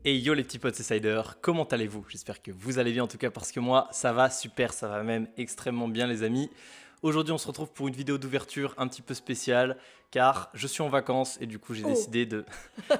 Et yo les petits potes, c'est Cider, comment allez-vous? J'espère que vous allez bien en tout cas parce que moi ça va super, ça va même extrêmement bien les amis. Aujourd'hui on se retrouve pour une vidéo d'ouverture un petit peu spéciale car je suis en vacances et du coup j'ai Oh, décidé de,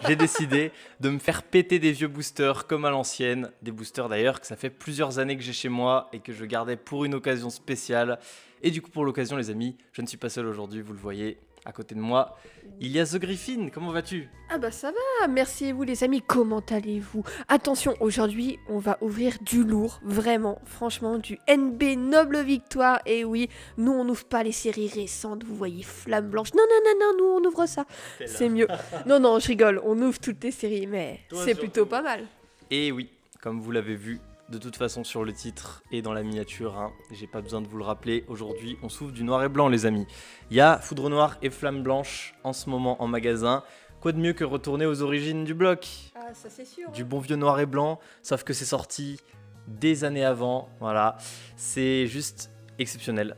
j'ai décidé de me faire péter des vieux boosters comme à l'ancienne. Des boosters d'ailleurs que ça fait plusieurs années que j'ai chez moi et que je gardais pour une occasion spéciale. Et du coup pour l'occasion les amis, je ne suis pas seul aujourd'hui, vous le voyez à côté de moi. Il y a The Griffin, comment vas-tu? ah bah ça va, merci et vous les amis, comment allez-vous? Attention, aujourd'hui on va ouvrir du lourd, vraiment, franchement, du NB Noble Victoire, et oui, nous on n'ouvre pas les séries récentes, vous voyez, Flamme Blanche, non non non non, nous on ouvre ça, c'est mieux. Non non, je rigole, on ouvre toutes les séries, mais Toi c'est plutôt surtout. pas mal. Et oui, comme vous l'avez vu, de toute façon sur le titre et dans la miniature, hein, j'ai pas besoin de vous le rappeler, aujourd'hui on s'ouvre du noir et blanc les amis. Il y a Foudre Noire et Flamme Blanche en ce moment en magasin. Quoi de mieux que retourner aux origines du bloc? Ah ça c'est sûr. Du bon vieux noir et blanc, sauf que c'est sorti des années avant, voilà. C'est juste exceptionnel.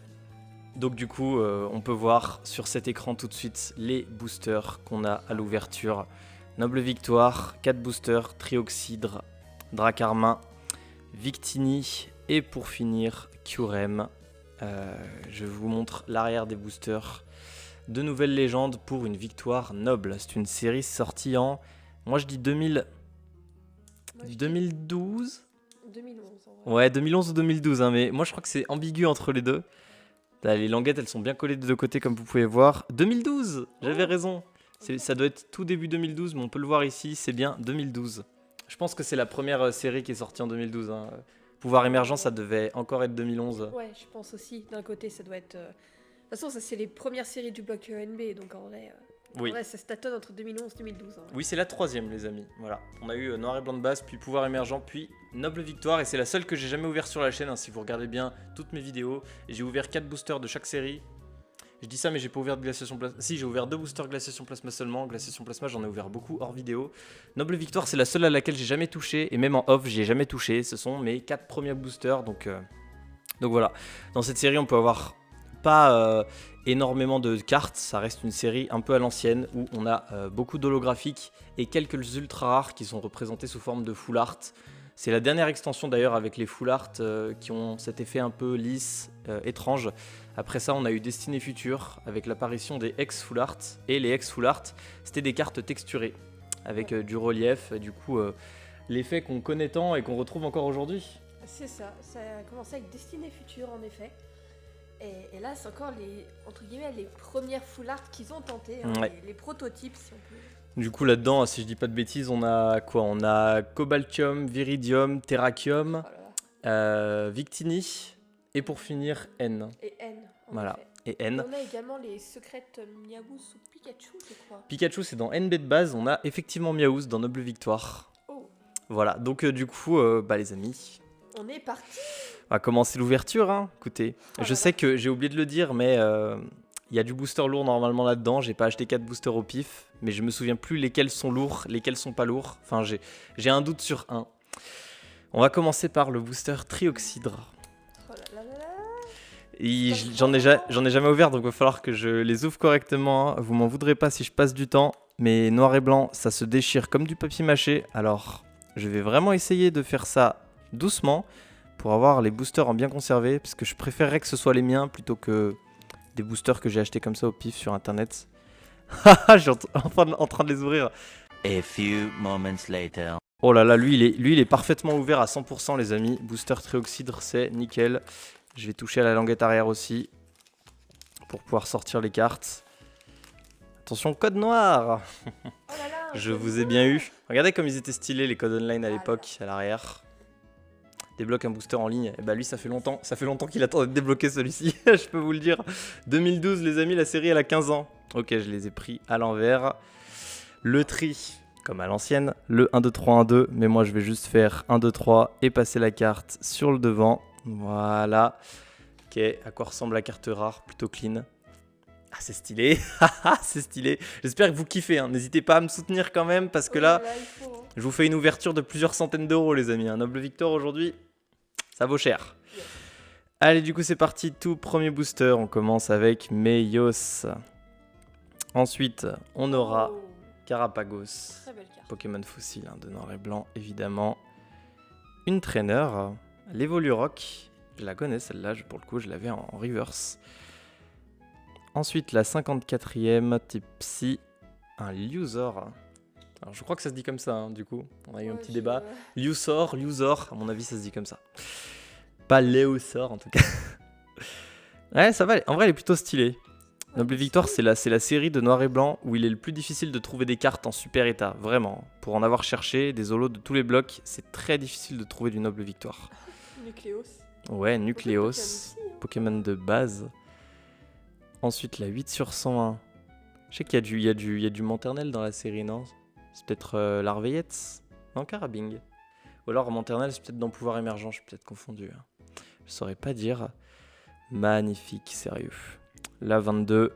Donc du coup, on peut voir sur cet écran tout de suite les boosters qu'on a à l'ouverture. Noble Victoire, 4 boosters, Trioxydre, Dracarmin, Victini et pour finir Curem. Je vous montre l'arrière des boosters. De nouvelles légendes pour une victoire noble. C'est une série sortie en, moi je dis 2000, Moi, je dis 2012. 2011 en vrai. Ouais, 2011 ou 2012, hein, mais moi je crois que c'est ambigu entre les deux. Là, les languettes elles sont bien collées des deux côtés comme vous pouvez voir. 2012, j'avais Oh, raison. ok. Ça doit être tout début 2012, mais on peut le voir ici, c'est bien 2012. Je pense que c'est la première série qui est sortie en 2012, hein. Pouvoir émergent, ça devait encore être 2011. Ouais, je pense aussi, d'un côté ça doit être... De toute façon ça c'est les premières séries du bloc NB, donc en vrai... Oui. Ouais, ça se tâtonne entre 2011 et 2012. Hein. Oui, c'est la troisième, les amis. Voilà. On a eu Noir et Blanc de base, puis Pouvoir émergent, puis Noble Victoire. Et c'est la seule que j'ai jamais ouverte sur la chaîne. Hein, si vous regardez bien toutes mes vidéos. Et j'ai ouvert 4 boosters de chaque série. Je dis ça, mais j'ai pas ouvert de Glaciation Plasma. Si, j'ai ouvert 2 boosters Glaciation Plasma seulement. Glaciation Plasma, j'en ai ouvert beaucoup hors vidéo. Noble Victoire, c'est la seule à laquelle j'ai jamais touché. Et même en off, j'y ai jamais touché. Ce sont mes 4 premiers boosters. Donc voilà. Dans cette série, on peut avoir pas énormément de cartes. Ça reste une série un peu à l'ancienne où on a beaucoup d'holographiques et quelques ultra rares qui sont représentés sous forme de full art. C'est la dernière extension d'ailleurs avec les full art qui ont cet effet un peu lisse, étrange. Après ça, on a eu Destinée Future avec l'apparition des ex full art. Et les ex full art, c'était des cartes texturées avec du relief. Du coup, l'effet qu'on connaît tant et qu'on retrouve encore aujourd'hui. C'est ça, ça a commencé avec Destinée Future en effet. Et là, c'est encore les, entre guillemets, les premières full art qu'ils ont tenté, hein, Ouais. les prototypes si on peut. Du coup, là-dedans, si je dis pas de bêtises, on a quoi? On a Cobaltium, Viridium, Terrakium, Oh là là. Victini, et pour finir, N. Et N, en Voilà, effet. et Et N. on a également les secrètes Miaouz ou Pikachu, je crois. Pikachu, c'est dans NB de base. On a effectivement Miaouz dans Noble Victoire. Oh, Voilà, donc du coup, les amis, on est parti. on va commencer l'ouverture. Hein. Écoutez, Oh je là sais là. que j'ai oublié de le dire, mais il y a du booster lourd normalement là-dedans. J'ai pas acheté 4 boosters au pif, mais je me souviens plus lesquels sont lourds, lesquels sont pas lourds. Enfin, j'ai un doute sur un. On va commencer par le booster Trioxydre. Oh là là là là. J'en ai jamais ouvert, donc il va falloir que je les ouvre correctement. Hein. Vous m'en voudrez pas si je passe du temps, mais noir et blanc, ça se déchire comme du papier mâché. Alors, je vais vraiment essayer de faire ça doucement pour avoir les boosters en bien conservé, parce que je préférerais que ce soit les miens plutôt que des boosters que j'ai achetés comme ça au pif sur internet. Haha, je suis en train de les ouvrir. A few moments later. Oh là là, lui il est parfaitement ouvert à 100% les amis. Booster Trioxydre, c'est nickel. Je vais toucher à la languette arrière aussi pour pouvoir sortir les cartes. Attention, code noir. Oh là là. Je vous ai bien eu. Regardez comme ils étaient stylés les codes online à l'époque, à l'arrière. Débloque un booster en ligne. Et bah lui ça fait longtemps qu'il attend d'être débloqué celui-ci, je peux vous le dire. 2012 les amis, la série elle a 15 ans. Ok, je les ai pris à l'envers. Le tri, comme à l'ancienne, le 1, 2, 3, 1, 2. Mais moi je vais juste faire 1, 2, 3 et passer la carte sur le devant. Voilà. Ok, à quoi ressemble la carte rare? Plutôt clean. Ah, c'est stylé. C'est stylé. J'espère que vous kiffez. Hein. N'hésitez pas à me soutenir quand même parce que Oh là, il faut, hein. je vous fais une ouverture de plusieurs centaines d'euros, les amis. Un Noble Victor aujourd'hui, ça vaut cher. Yes. Allez, du coup, c'est parti. Tout premier booster. On commence avec Meios. Ensuite, on aura Oh, Carapagos. très belle carte. Pokémon fossile de noir et blanc, évidemment. Une trainer, l'Evolurock. Je la connais celle-là, pour le coup, je l'avais en reverse. Ensuite, la 54e, type Psy, un Luxor. Alors, je crois que ça se dit comme ça, du coup. On a eu un petit débat. Luxor, à mon avis, ça se dit comme ça. Pas Léosor, en tout cas. Ouais, ça va. En vrai, elle est plutôt stylée. Noble Victoire, c'est la série de noir et blanc où il est le plus difficile de trouver des cartes en super état. Vraiment. Pour en avoir cherché, des holos de tous les blocs, c'est très difficile de trouver du Noble Victoire. Nucléos. Ouais, Nucléos. Aussi, hein. Pokémon de base. Ensuite, la 8 sur 101. Je sais qu'il y a du Manternel dans la série, non? C'est peut-être l'Arveillette? Non, Carabing. Ou alors Manternel, c'est peut-être dans Pouvoir Émergent, je suis peut-être confondu. Je saurais pas dire. Magnifique, sérieux. La 22.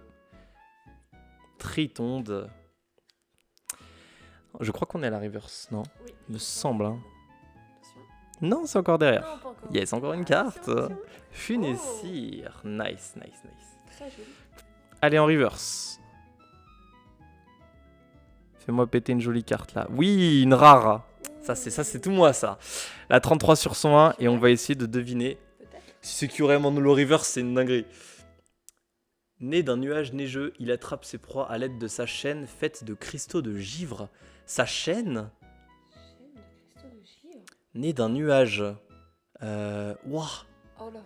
Tritonde. Je crois qu'on est à la reverse, non? Oui. Me semble, hein. Attention. Non, c'est encore derrière. Non, pas encore. Yes, encore une carte. Attention. Funessir. Nice. Très joli. Allez, en reverse. Fais-moi péter une jolie carte là. Oui, une rare. Ça c'est tout moi ça. La 33 sur 101 et on va essayer de deviner Peut-être. si c'est Kyurem en holo reverse, c'est une dinguerie. Né d'un nuage neigeux, il attrape ses proies à l'aide de sa chaîne faite de cristaux de givre. Sa chaîne? Chaîne de cristaux de givre. Né d'un nuage. Ouah. Oh là.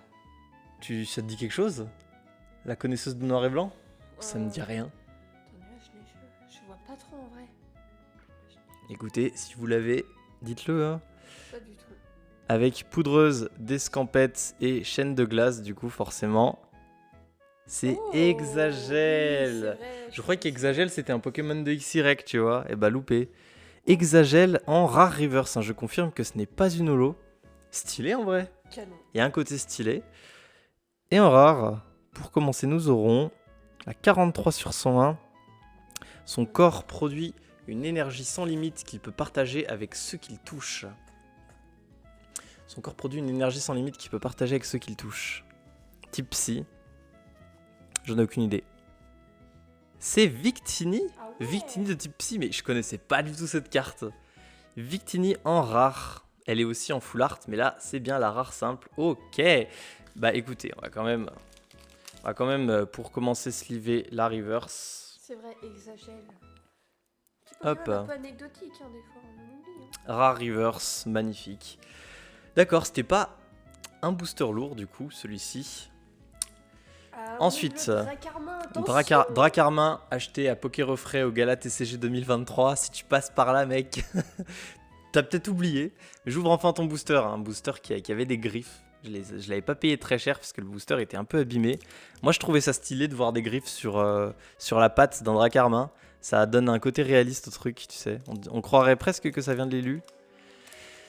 Ça te dit quelque chose? La connaisseuse de noir et blanc? Ça me dit rien. Ton nuage neigeux. Je vois pas trop en vrai. Écoutez, si vous l'avez, dites-le. Hein. Pas du tout. Avec poudreuse, d'escampette et chaîne de glace, du coup, forcément. C'est Oh, Exagel. oui, c'est vrai, Je crois qu'Exagel, c'était un Pokémon de X-Y, tu vois. Et bah, loupé. Exagel en rare reverse. Hein. Je confirme que ce n'est pas une holo. Stylé, en vrai. Canon. Il y a un côté stylé. Et en rare, pour commencer, nous aurons la 43 sur 101. Son corps produit une énergie sans limite qu'il peut partager avec ceux qu'il touche. Son corps produit une énergie sans limite qu'il peut partager avec ceux qu'il touche. Type Psy. J'en ai aucune idée. C'est Victini. Ah ouais. Victini de type Psy, mais je connaissais pas du tout cette carte. Victini en rare. Elle est aussi en full art, mais là, c'est bien la rare simple. Ok. Bah écoutez, on va quand même pour commencer sliver la reverse. C'est vrai, Exagel. Hop. Un peu anecdotique, hein, des fois, on oublie. Hein. Rare reverse, magnifique. D'accord, c'était pas un booster lourd du coup, celui-ci. Ah, Ensuite, oui, le Dracarmin, attention. Dracarmin acheté à Pokérefray au Gala TCG 2023. Si tu passes par là, mec, t'as peut-être oublié. J'ouvre enfin ton booster, un booster qui avait des griffes. Je l'avais pas payé très cher parce que le booster était un peu abîmé. Moi, je trouvais ça stylé de voir des griffes sur la patte d'un Dracarmin. Ça donne un côté réaliste au truc, tu sais. On croirait presque que ça vient de l'élu.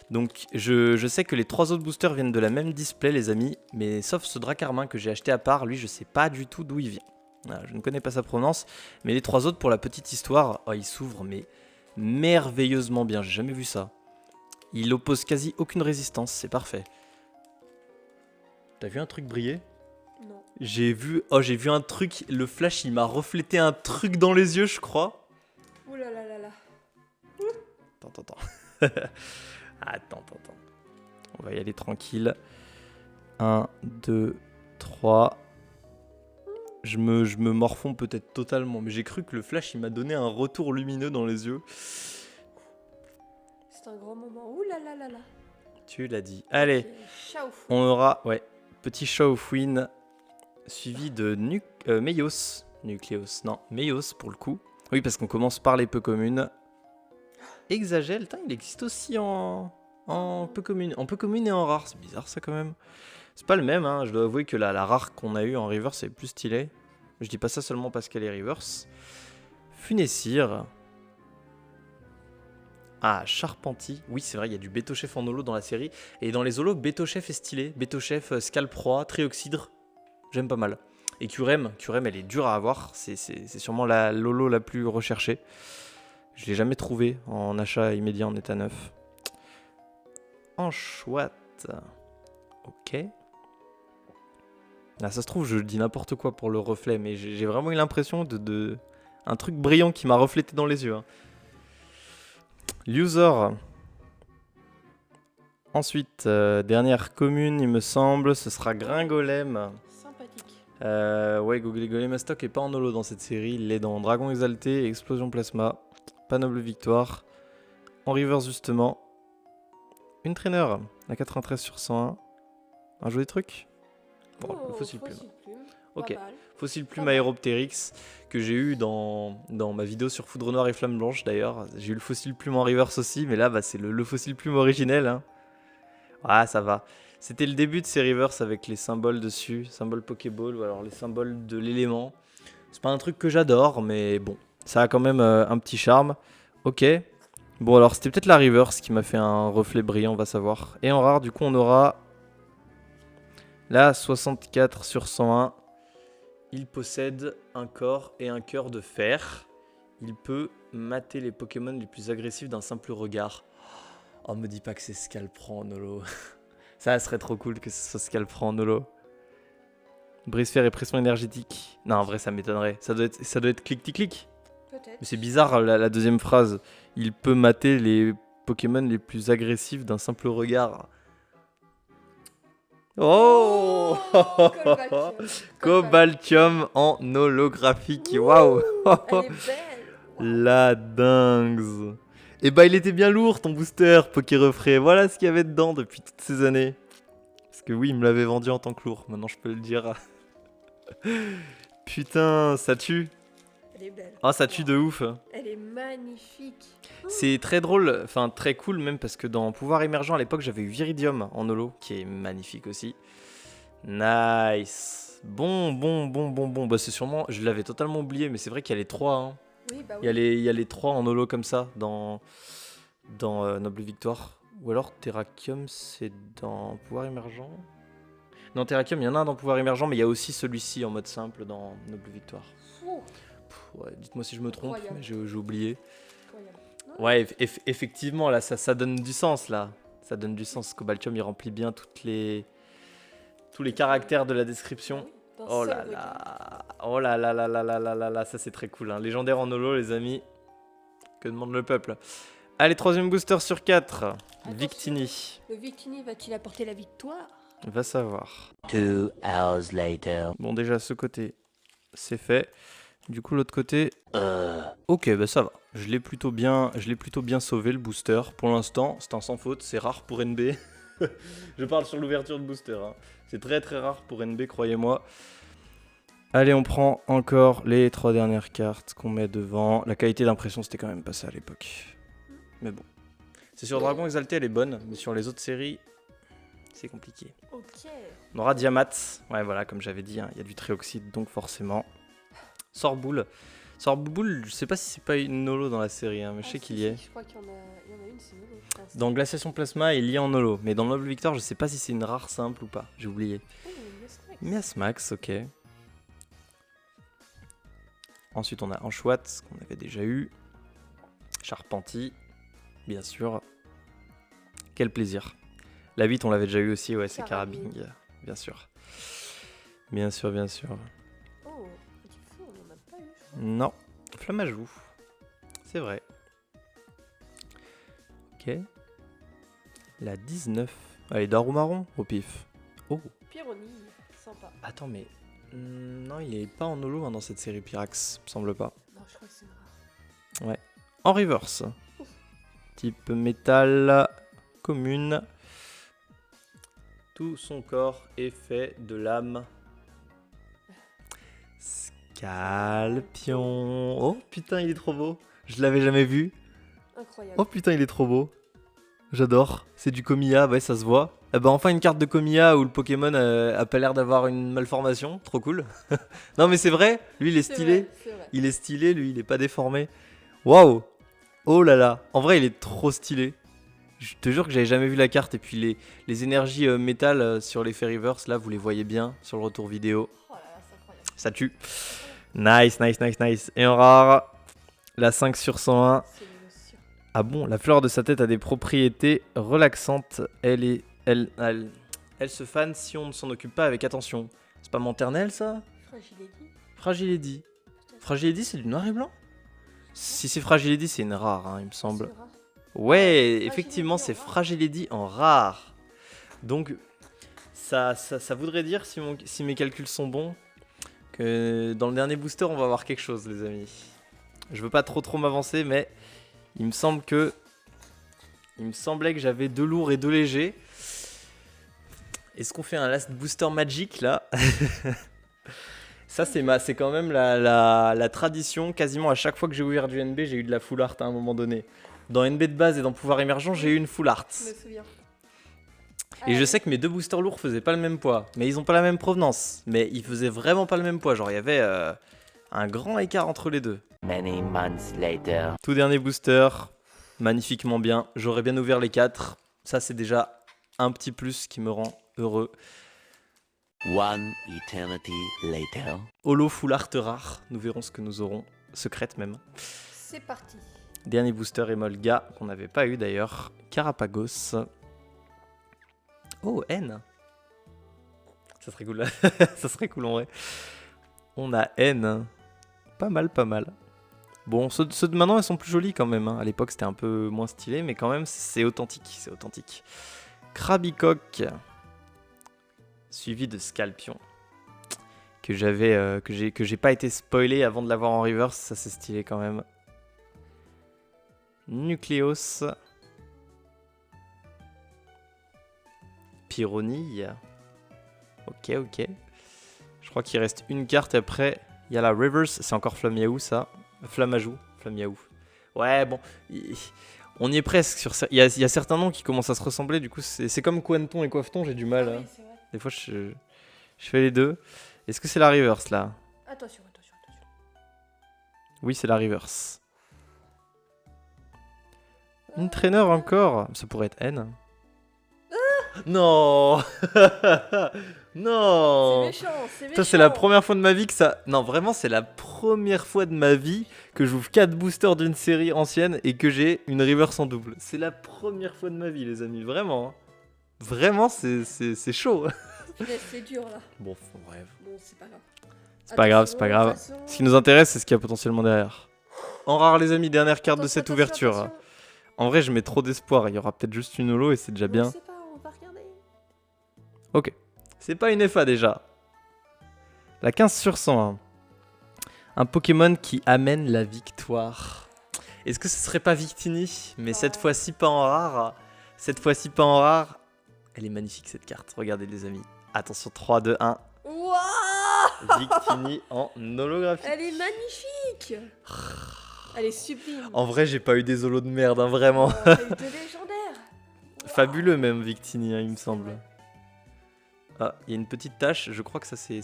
Donc, je sais que les 3 autres boosters viennent de la même display, les amis. Mais sauf ce Dracarmin que j'ai acheté à part, lui, je sais pas du tout d'où il vient. Voilà, je ne connais pas sa provenance. Mais les 3 autres, pour la petite histoire, ils s'ouvrent, mais merveilleusement bien. J'ai jamais vu ça. Il oppose quasi aucune résistance, c'est parfait. T'as vu un truc briller? Non. J'ai vu un truc, le flash il m'a reflété un truc dans les yeux, je crois. Ouh là là là là. Attends. Attends. On va y aller tranquille. 1, 2, 3. Je me morfonds peut-être totalement, mais j'ai cru que le flash il m'a donné un retour lumineux dans les yeux. C'est un grand moment. Ouh là là là là. Tu l'as dit. Allez, Ok, Chauffe. on aura, petit Shaofwin suivi de Meios. Nucléos, non, Meios pour le coup. Oui, parce qu'on commence par les peu communes. Exagel, il existe aussi en peu commune. En peu commune et en rare, c'est bizarre ça quand même. C'est pas le même, hein. Je dois avouer que la rare qu'on a eu en reverse est plus stylée. Je dis pas ça seulement parce qu'elle est reverse. Funessir. Ah, Charpenti. Oui, c'est vrai, il y a du Betochef en holo dans la série. Et dans les holos, Betochef est stylé. Betochef, Scalproie, Trioxydre. J'aime pas mal. Et Curem, elle est dure à avoir. C'est sûrement la lolo la plus recherchée. Je l'ai jamais trouvé en achat immédiat en état neuf. Enchouette. Ok. Là, ça se trouve, je dis n'importe quoi pour le reflet, mais j'ai vraiment eu l'impression de un truc brillant qui m'a reflété dans les yeux. Hein. Luthor. Ensuite, dernière commune, il me semble, ce sera Gringolem. Sympathique. Ouais, Golem Stock est pas en holo dans cette série. Il est dans Dragon Exalté, Explosion Plasma, pas Noble Victoire. En reverse, justement. Une traîneur, la 93 sur 101. Un joli truc. Bon, le fossile plume. Ok. Fossile plume Aeropteryx que j'ai eu dans ma vidéo sur Foudre Noire et Flamme Blanche d'ailleurs. J'ai eu le fossile plume en reverse aussi, mais là bah, c'est le fossile plume originel. Hein. Ah, ça va. C'était le début de ces reverse avec les symboles dessus, symboles Pokéball ou alors les symboles de l'élément. C'est pas un truc que j'adore, mais bon, ça a quand même un petit charme. Ok. Bon, alors c'était peut-être la reverse qui m'a fait un reflet brillant, on va savoir. Et en rare, du coup, on aura la 64 sur 101. Il possède un corps et un cœur de fer. Il peut mater les Pokémon les plus agressifs d'un simple regard. Oh, me dis pas que c'est ce qu'elle prend en holo. Ça serait trop cool que ce soit ce qu'elle prend en holo. Brise-fer et pression énergétique. Non, en vrai, ça m'étonnerait. Ça doit être clic-tic-clic. Peut-être. Mais c'est bizarre la deuxième phrase. Il peut mater les Pokémon les plus agressifs d'un simple regard. Oh, Cobaltium. Cobaltium en holographique. Waouh. Elle est belle. La dingue. Et bah il était bien lourd ton booster Pokérefray. Voilà ce qu'il y avait dedans depuis toutes ces années. Parce que oui, il me l'avait vendu en tant que lourd. Maintenant je peux le dire. Putain, ça tue. Elle est belle. Ah, ça tue de ouf. Elle est magnifique. C'est très drôle, enfin très cool même parce que dans Pouvoir Émergent à l'époque j'avais eu Viridium en holo qui est magnifique aussi. Nice. Bon. Bah c'est sûrement, je l'avais totalement oublié mais c'est vrai qu'il y a les 3. Hein. Oui, bah oui. Il y a les 3 en holo comme ça dans Noble Victoire. Ou alors Terrakium c'est dans Pouvoir Émergent. Non, Terrakium il y en a un dans Pouvoir Émergent mais il y a aussi celui-ci en mode simple dans Noble Victoire. Oh, Ouais, dites-moi si je me trompe, Incroyable. mais j'ai oublié. incroyable. Ouais, effectivement, là, ça donne du sens, là. Ça donne du sens. Cobaltium, il remplit bien tous les caractères de la description. D'un Oh seul là regard. là. Oh là là là là là là là là, ça c'est très cool. Hein. Légendaire en holo, les amis. Que demande le peuple? Allez, troisième booster sur 4. Victini. Le Victini va-t-il apporter la victoire? Va savoir. 2 hours later. Bon, déjà, ce côté, c'est fait. Du coup, l'autre côté... Ok, bah ça va. Je l'ai plutôt bien sauvé, le booster. Pour l'instant, c'est un sans faute. C'est rare pour NB. Je parle sur l'ouverture de booster. Hein. C'est très très rare pour NB, croyez-moi. Allez, on prend encore les 3 dernières cartes qu'on met devant. La qualité d'impression, c'était quand même pas ça à l'époque. Mais bon. C'est sur Dragon Exalté, elle est bonne. Mais sur les autres séries, c'est compliqué. Ok. On aura Diamat. Ouais, voilà, comme j'avais dit, hein, il y a du trioxyde, donc forcément... Sorboule. Sorboule, je sais pas si c'est pas une holo dans la série, hein, mais je sais qu'il y est. Je crois qu'il y en a une, c'est Nolo, je pense. Dans Glaciation Plasma, il y est en holo. Mais dans Noble Victor, je sais pas si c'est une rare simple ou pas. J'ai oublié. Oh, Miasmax. Miasmax, ok. Ensuite, on a Anchouat, qu'on avait déjà eu. Charpenti, bien sûr. Quel plaisir. La 8, on l'avait déjà eu aussi, ouais, c'est Carabing. Carabing, bien sûr. Bien sûr, bien sûr. Oh, petit fou, on en a pas eu, je crois. Non, flamme à joue. C'est vrai. Ok. La 19. Allez, Darumaron au pif. Oh, Pyrrhony, sympa. attends, mais... non, il est pas en holo hein, dans cette série Pyrax, me semble pas. Non, je crois que c'est une rare. En reverse. Type métal, commune. Tout son corps est fait de lame. Scalpion. Oh putain, il est trop beau. Je l'avais jamais vu. Incroyable. Oh putain, il est trop beau. J'adore. C'est du Komiya, ouais, ça se voit. Eh ben, enfin une carte de Komiya où le Pokémon a pas l'air d'avoir une malformation. Trop cool. Non mais c'est vrai, lui il est stylé. C'est vrai. Il est stylé, lui, il est pas déformé. Waouh. Oh là là. En vrai, il est trop stylé. Je te jure que j'avais jamais vu la carte. Et puis les énergies métal sur les Fairyverse, là, vous les voyez bien sur le retour vidéo. Oh là là, c'est incroyable. Ça tue. Nice. Et en rare, la 5 sur 101. C'est l'émotion. Ah bon, la fleur de sa tête a des propriétés relaxantes. Elle se fane si on ne s'en occupe pas avec attention. C'est pas Maternelle, ça? Fragility. Fragility, c'est du noir et blanc? Si c'est Fragility, c'est une rare, hein, il me semble. C'est rare. Ouais, Fragile effectivement, Lady en c'est rare. Fragile Lady en rare. Donc, ça voudrait dire, si mes calculs sont bons, que dans le dernier booster, on va avoir quelque chose, les amis. Je veux pas trop m'avancer, mais il me semblait que j'avais 2 lourds et 2 légers. Est-ce qu'on fait un last booster magic là? Ça, c'est quand même la tradition. Quasiment à chaque fois que j'ai ouvert du NB, j'ai eu de la full art à un moment donné. Dans NB de base et dans Pouvoir émergent, j'ai eu une full art. Je me souviens. Et je sais que mes 2 boosters lourds faisaient pas le même poids. Mais ils ont pas la même provenance. Mais ils faisaient vraiment pas le même poids. Genre, il y avait un grand écart entre les deux. Many months later. Tout dernier booster. Magnifiquement bien. J'aurais bien ouvert les 4. Ça, c'est déjà un petit plus qui me rend heureux. One eternity later. Holo full art rare. Nous verrons ce que nous aurons. Secrète même. C'est parti. Dernier booster Emolga, qu'on n'avait pas eu d'ailleurs. Carapagos. Oh, N. Ça serait cool. Ça serait cool en vrai. On a N. Pas mal, pas mal. Bon, ceux de maintenant, elles sont plus jolies quand même. Hein. À l'époque, c'était un peu moins stylé, mais quand même, c'est authentique. C'est authentique. Krabicoque. Suivi de Scalpion. Que j'ai pas été spoilé avant de l'avoir en reverse. Ça, c'est stylé quand même. Nucléos. Pyronille. Ok. Je crois qu'il reste une carte et après, il y a la Reverse. C'est encore Flamiaou, ça. Flamajou. Flamiaou. Ouais, bon. On y est presque. Il y a certains noms qui commencent à se ressembler. Du coup, c'est comme Cointon et Coiffeton. J'ai du mal. Ah Hein. oui, c'est vrai. Des fois, je fais les deux. Est-ce que c'est la Reverse, là? Attention. Oui, c'est la Reverse. Une traîner encore. Ça pourrait être N. Non. Non. C'est méchant, c'est méchant. Ça, c'est la première fois de ma vie que ça... Non, vraiment, c'est la première fois de ma vie que j'ouvre 4 boosters d'une série ancienne et que j'ai une reverse en double. C'est la première fois de ma vie, les amis. Vraiment. Hein. Vraiment, c'est chaud. C'est dur, là. Bon, bref. Bon, c'est pas grave. C'est pas grave, c'est pas grave. Ce qui nous intéresse, c'est ce qu'il y a potentiellement derrière. En rare, les amis, dernière carte de cette ouverture. En vrai, je mets trop d'espoir. Il y aura peut-être juste une holo et c'est déjà bien. Je sais pas, on va regarder. Ok. C'est pas une FA déjà. La 15 sur 100. Un Pokémon qui amène la victoire. Est-ce que ce serait pas Victini? Mais cette fois-ci pas en rare. Cette fois-ci pas en rare. Elle est magnifique cette carte. Regardez les amis. Attention, 3, 2, 1. Wouah, Victini en holographique. elle est magnifique. Elle est sublime. En vrai, j'ai pas eu des holos de merde, hein, vraiment. T'as eu de légendaires. Fabuleux même Victini, hein, il me semble. Ah, il y a une petite tache, je crois que ça c'est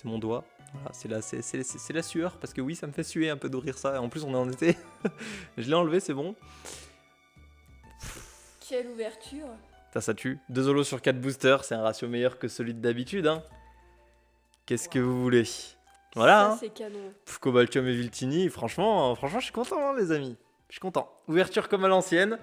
mon doigt. Voilà, c'est la sueur, parce que oui, ça me fait suer un peu d'ouvrir ça. En plus, on est en été. Je l'ai enlevé, c'est bon. Quelle ouverture. Ça tue. 2 holos sur 4 boosters, c'est un ratio meilleur que celui d'habitude. Hein. Qu'est-ce que vous voulez? Voilà. Ça, Hein. c'est canon. Cobaltium et Viltini, franchement, je suis content, hein, les amis. Je suis content. Ouverture comme à l'ancienne.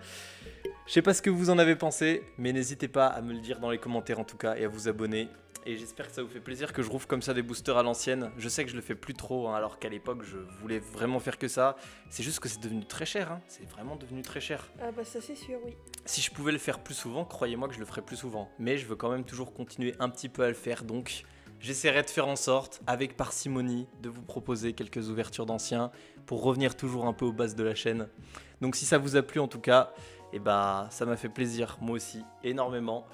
Je sais pas ce que vous en avez pensé, mais n'hésitez pas à me le dire dans les commentaires en tout cas et à vous abonner. Et j'espère que ça vous fait plaisir que je rouvre comme ça des boosters à l'ancienne. Je sais que je le fais plus trop, hein, alors qu'à l'époque je voulais vraiment faire que ça. C'est juste que c'est devenu très cher, hein. C'est vraiment devenu très cher. Ah bah ça c'est sûr, oui. Si je pouvais le faire plus souvent, croyez-moi que je le ferais plus souvent. Mais je veux quand même toujours continuer un petit peu à le faire, donc j'essaierai de faire en sorte, avec parcimonie, de vous proposer quelques ouvertures d'anciens pour revenir toujours un peu aux bases de la chaîne. Donc si ça vous a plu en tout cas, et bah ça m'a fait plaisir, moi aussi, énormément.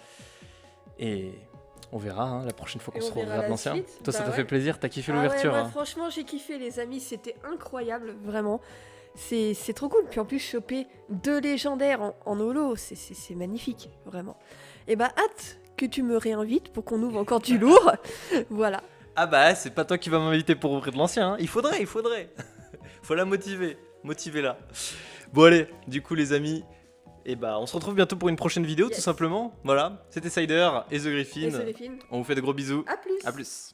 Et on verra hein, la prochaine fois qu'on Et se on verra reverra la l'ancien. suite. Toi ça Bah t'a ouais. fait plaisir, t'as kiffé Ah l'ouverture ouais, moi, hein. franchement j'ai kiffé les amis, c'était incroyable, vraiment. C'est trop cool, puis en plus choper 2 légendaires en holo, c'est magnifique, vraiment. Et bah hâte que tu me réinvites pour qu'on ouvre encore du lourd, voilà. Ah bah c'est pas toi qui vas m'inviter pour ouvrir de l'ancien, hein. Il faudrait. Faut la motiver-la. Bon allez, du coup les amis, et bah on se retrouve bientôt pour une prochaine vidéo Yes. tout simplement. Voilà, c'était Cider et The Griffin. Et c'est les films. On vous fait de gros bisous. À plus. À plus.